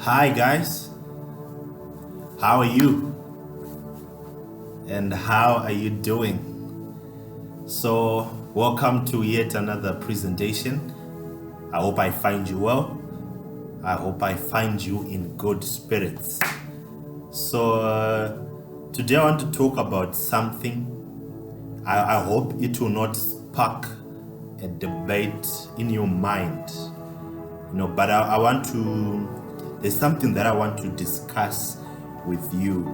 Hi guys, how are you? And how are you doing? So, welcome to yet another presentation. I hope I find you well. I hope I find you in good spirits. So, today I want to talk about something. I hope it will not spark a debate in your mind. But I want to, there's something that I want to discuss with you,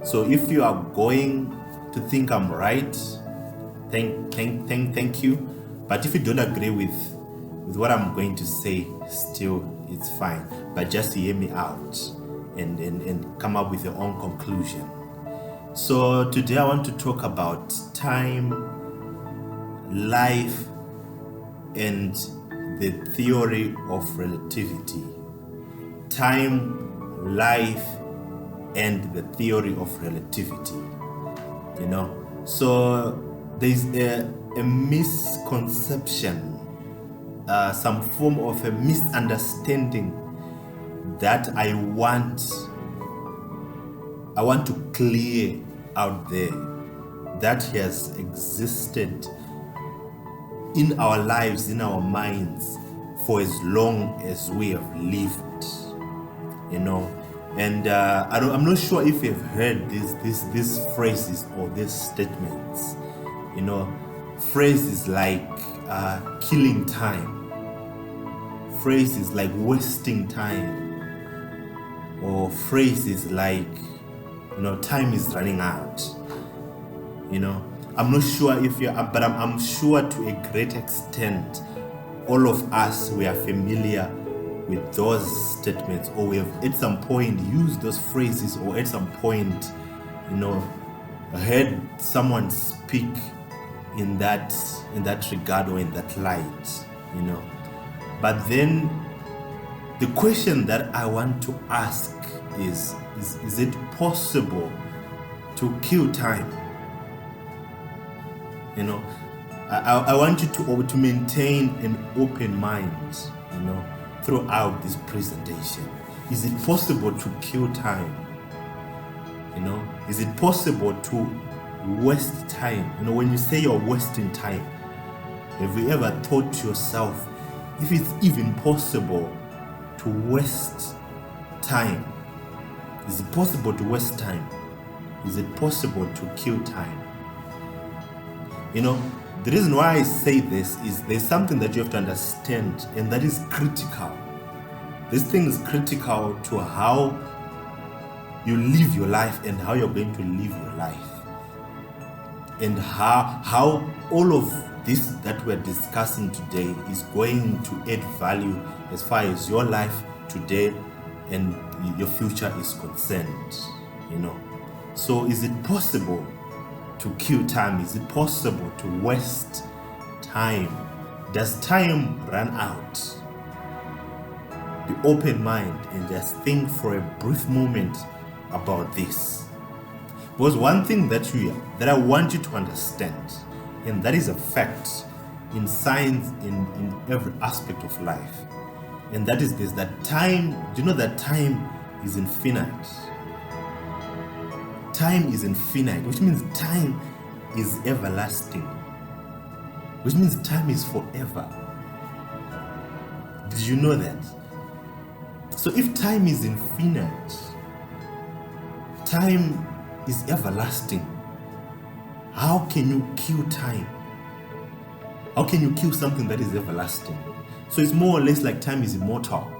So if you are going to think I'm right, thank you. But if you don't agree with what I'm going to say, still it's fine. But just hear me out and come up with your own conclusion. So today I want to talk about time, life, and the theory of relativity. Time, life, and the theory of relativity. So there's a misconception, some form of a misunderstanding that I want to clear out there, that has existed in our lives, in our minds, for as long as we have lived, And I'm not sure if you've heard these phrases or these statements. Phrases like killing time, phrases like wasting time, or phrases like time is running out. I'm not sure if you're, but I'm sure to a great extent all of us, we are familiar with those statements, or we have at some point used those phrases, or at some point heard someone speak in that regard or in that light. But then the question that I want to ask is it possible to kill time? I want you to maintain an open mind, throughout this presentation. Is it possible to kill time? Is it possible to waste time? When you say you're wasting time, have you ever thought to yourself if it's even possible to waste time? Is it possible to waste time? Is it possible to kill time? The reason why I say this is there's something that you have to understand, and that is critical. This thing is critical to how you live your life and how you're going to live your life, and how all of this that we're discussing today is going to add value as far as your life today and your future is concerned. So is it possible to kill time? Is it possible to waste time? Does time run out? Be open mind and just think for a brief moment about this. Because one thing that I want you to understand, and that is a fact in science, in every aspect of life, and that is this: that time, do you know that time is infinite? Time is infinite, which means time is everlasting, which means time is forever. Did you know that? So if time is infinite, time is everlasting, how can you kill time? How can you kill something that is everlasting? So it's more or less like time is immortal,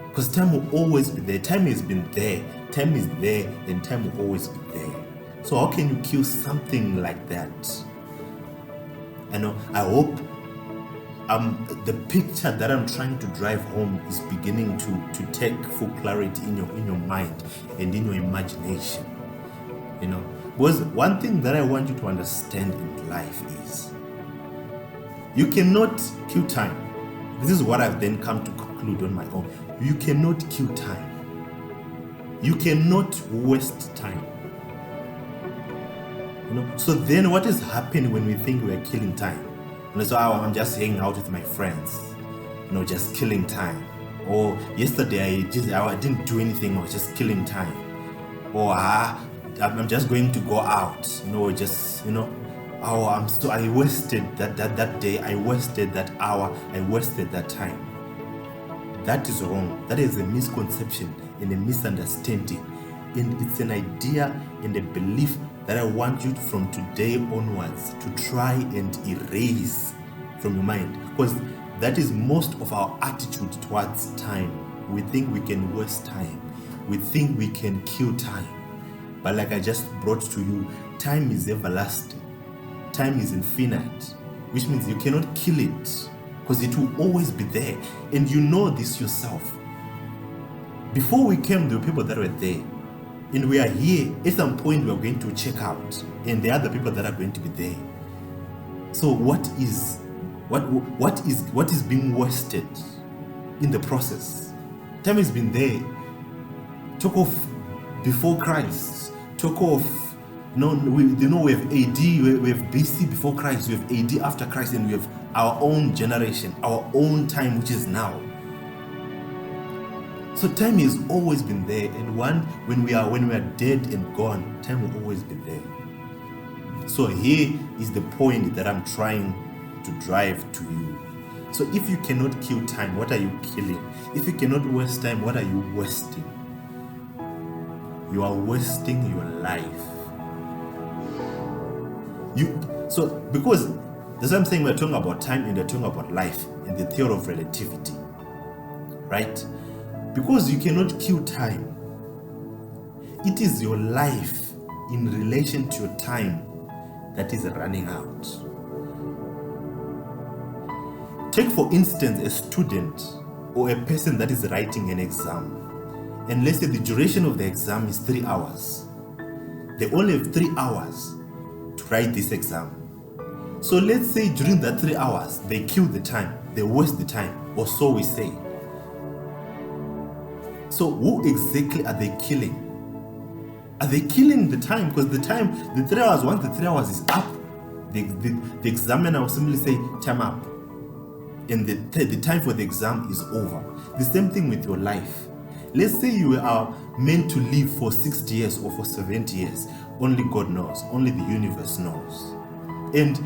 because time will always be there. Time has been there, time is there, and time will always be there. So how can you kill something like that? I hope the picture that I'm trying to drive home is beginning to take full clarity in your mind and in your imagination. Because one thing that I want you to understand in life is you cannot kill time. This is what I've then come to conclude on my own. You cannot kill time. You cannot waste time. So then what is happening when we think we are killing time? So I'm just hanging out with my friends, just killing time. Or yesterday I didn't do anything, I was just killing time. Or I'm just going to go out, I wasted that day, I wasted that hour, I wasted that time. That is wrong. That is a misconception and a misunderstanding. And it's an idea and a belief that I want you from today onwards to try and erase from your mind. Because that is most of our attitude towards time. We think we can waste time. We think we can kill time. But like I just brought to you, time is everlasting. Time is infinite, which means you cannot kill it, because it will always be there. And you know this yourself. Before we came, there were people that were there. And we are here. At some point, we are going to check out. And there are other people that are going to be there. So what is being wasted in the process? Time has been there. Took off before Christ. Took off. We have AD, we have BC before Christ, we have AD after Christ, and we have our own generation, our own time, which is now. So time has always been there, and when we are dead and gone, time will always be there. So here is the point that I'm trying to drive to you. So if you cannot kill time, what are you killing? If you cannot waste time, what are you wasting? You are wasting your life. Because that's what I'm saying, we're talking about time and we're talking about life in the theory of relativity, right? Because you cannot kill time. It is your life in relation to your time that is running out. Take for instance a student or a person that is writing an exam, and let's say the duration of the exam is 3 hours. They only have 3 hours to write this exam. So let's say during that 3 hours, they kill the time, they waste the time, or so we say. So who exactly are they killing? Are they killing the time? Because the 3 hours, once the 3 hours is up, the examiner will simply say, time up. And the time for the exam is over. The same thing with your life. Let's say you are meant to live for 60 years or for 70 years. Only God knows. Only the universe knows. And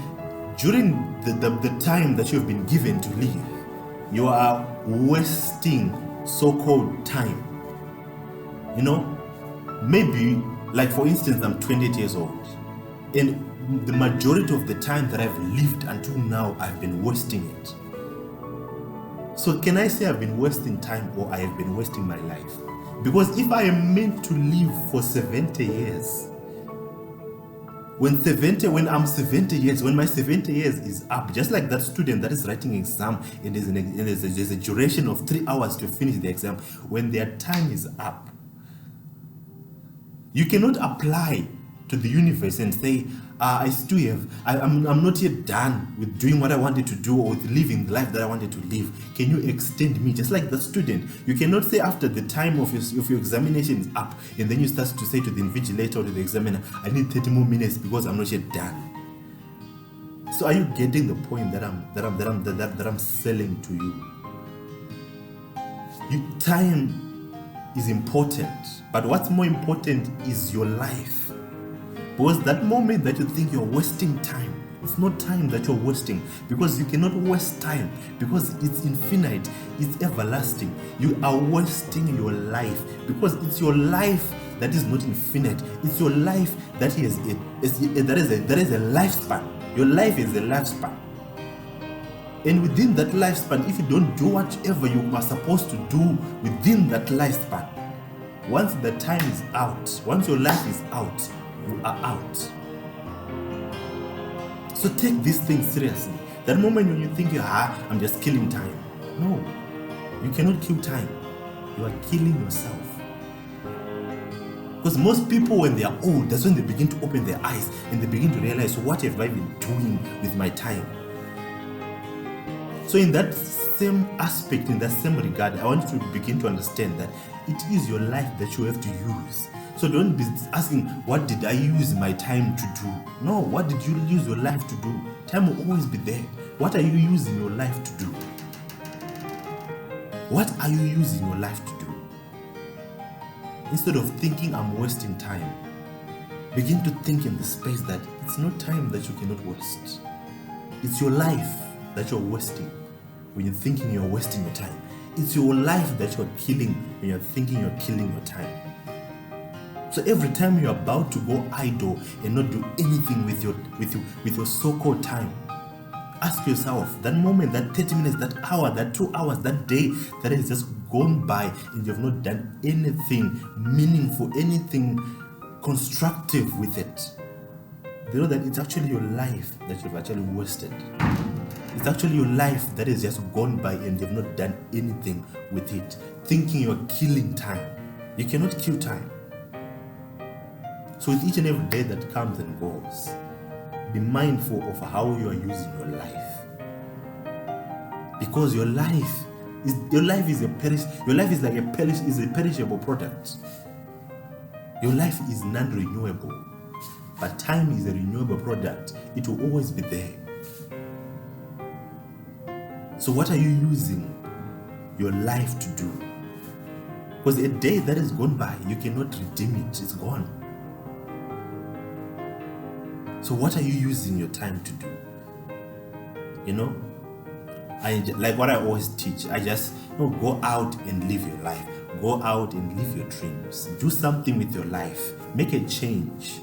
during the time that you have been given to live, you are wasting so-called time. Maybe, like for instance, I'm 28 years old. And the majority of the time that I've lived until now, I've been wasting it. So can I say I've been wasting time or I have been wasting my life? Because if I am meant to live for 70 years, when I'm 70 years, when my 70 years is up, just like that student that is writing an exam and there's a duration of 3 hours to finish the exam, when their time is up, you cannot apply to the universe and say, I'm not yet done with doing what I wanted to do or with living the life that I wanted to live. Can you extend me? Just like the student, you cannot say after the time of your examination is up and then you start to say to the invigilator or to the examiner, I need 30 more minutes because I'm not yet done. So are you getting the point that I'm selling to you? Time is important, but what's more important is your life. Because that moment that you think you're wasting time, it's not time that you're wasting, because you cannot waste time, because it's infinite, it's everlasting. You are wasting your life, because it's your life that is not infinite. It's your life that is a lifespan. Your life is a lifespan. And within that lifespan, if you don't do whatever you are supposed to do within that lifespan, once the time is out, once your life is out, you are out. So take this thing seriously. That moment when you think, I'm just killing time. No, you cannot kill time. You are killing yourself. Because most people, when they are old, that's when they begin to open their eyes and they begin to realize, what have I been doing with my time? So in that same aspect, in that same regard, I want you to begin to understand that it is your life that you have to use. So don't be asking, what did I use my time to do? No, what did you use your life to do? Time will always be there. What are you using your life to do? What are you using your life to do? Instead of thinking I'm wasting time, begin to think in the space that it's not time that you cannot waste. It's your life that you're wasting when you're thinking you're wasting your time. It's your life that you're killing when you're thinking you're killing your time. So every time you're about to go idle and not do anything with your so-called time, ask yourself, that moment, that 30 minutes, that hour, that 2 hours, that day that has just gone by and you've not done anything meaningful, anything constructive with it, you know that it's actually your life that you've actually wasted. It's actually your life that has just gone by and you've not done anything with it, thinking you're killing time. You cannot kill time. So with each and every day that comes and goes, be mindful of how you are using your life. Because your life is like a perishable product. Your life is non-renewable. But time is a renewable product. It will always be there. So what are you using your life to do? Because a day that is gone by, you cannot redeem it. It's gone. So what are you using your time to do? You know, like what I always teach, I just go out and live your life. Go out and live your dreams. Do something with your life. Make a change.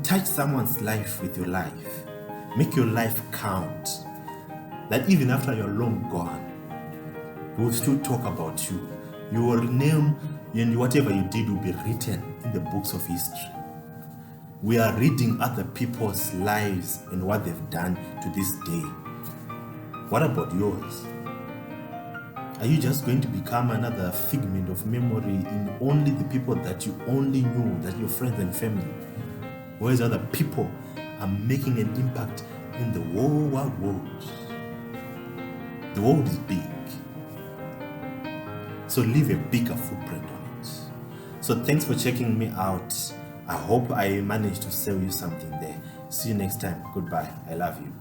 Touch someone's life with your life. Make your life count. That even after you're long gone, we will still talk about you. Your name and whatever you did will be written in the books of history. We are reading other people's lives and what they've done to this day. What about yours? Are you just going to become another figment of memory in only the people that you only knew, that your friends and family? Whereas other people are making an impact in the whole wide world. The world is big. So leave a bigger footprint on it. So thanks for checking me out. I hope I managed to sell you something there. See you next time. Goodbye. I love you.